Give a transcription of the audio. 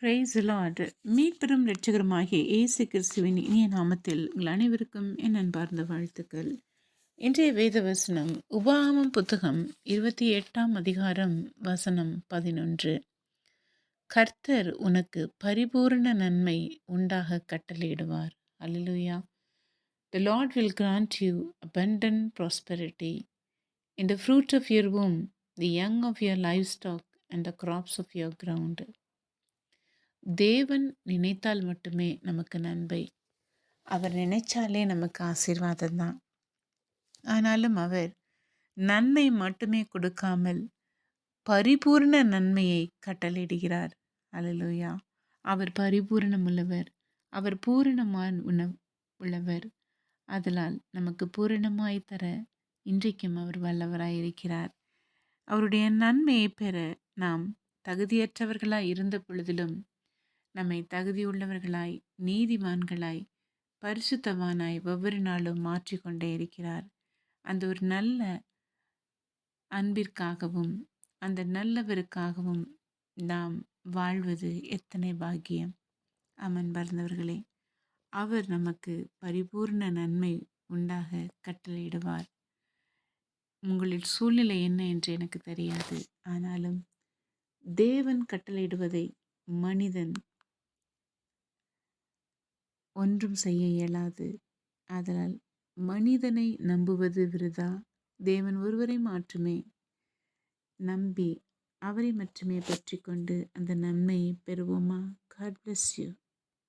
Price Lord. மீட்பெரும் இரட்சகருமாகிய இயேசு கிறிஸ்துவின் இனிய நாமத்தில் உங்கள் அனைவருக்கும் என் அன்பார்ந்த வாழ்த்துக்கள். இன்றைய வேத வசனம் உபாகமம் புத்தகம் 28ஆம் அதிகாரம் வசனம் 11. கர்த்தர் உனக்கு பரிபூரண நன்மை உண்டாக கட்டளையிடுவார். அல்லேலூயா. The Lord will grant you abundant prosperity in the fruit of your womb, the young of your livestock and the crops of your ground. தேவன் நினைத்தால் மட்டுமே நமக்கு நன்மை. அவர் நினைச்சாலே நமக்கு ஆசீர்வாதம் தான். ஆனாலும் அவர் நன்மை மட்டுமே கொடுக்காமல் பரிபூர்ண நன்மையை கட்டளையிடுகிறார். அல்லேலூயா. அவர் பரிபூரணம் உள்ளவர். அவர் பூரணமான உள்ளவர். அதனால் நமக்கு பூரணமாய் தர இன்றைக்கும் அவர் வல்லவராயிருக்கிறார். அவருடைய நன்மையை பெற நாம் தகுதியற்றவர்களாய் இருந்த பொழுதிலும் நம்மை தகுதியுள்ளவர்களாய், நீதிமான்களாய், பரிசுத்தவானாய் ஒவ்வொரு நாளும் மாற்றிக்கொண்டே இருக்கிறார். அந்த ஒரு நல்ல அன்பிற்காகவும் அந்த நல்லவருக்காகவும் நாம் வாழ்வது எத்தனை பாக்கியம். அமர்ந்தவர்களே, அவர் நமக்கு பரிபூர்ண நன்மை உண்டாக கட்டளையிடுவார். உங்களின் சூழ்நிலை என்ன என்று எனக்கு தெரியாது. ஆனாலும் தேவன் கட்டளையிடுவதை மனிதன் ஒன்றும் செய்ய இயலாது. ஆதலால் மனிதனை நம்புவது விருதா. தேவன் ஒருவரை மட்டுமே நம்பி அவரை மட்டுமே பற்றி கொண்டு அந்த நன்மையை பெறுவோமா? God bless you.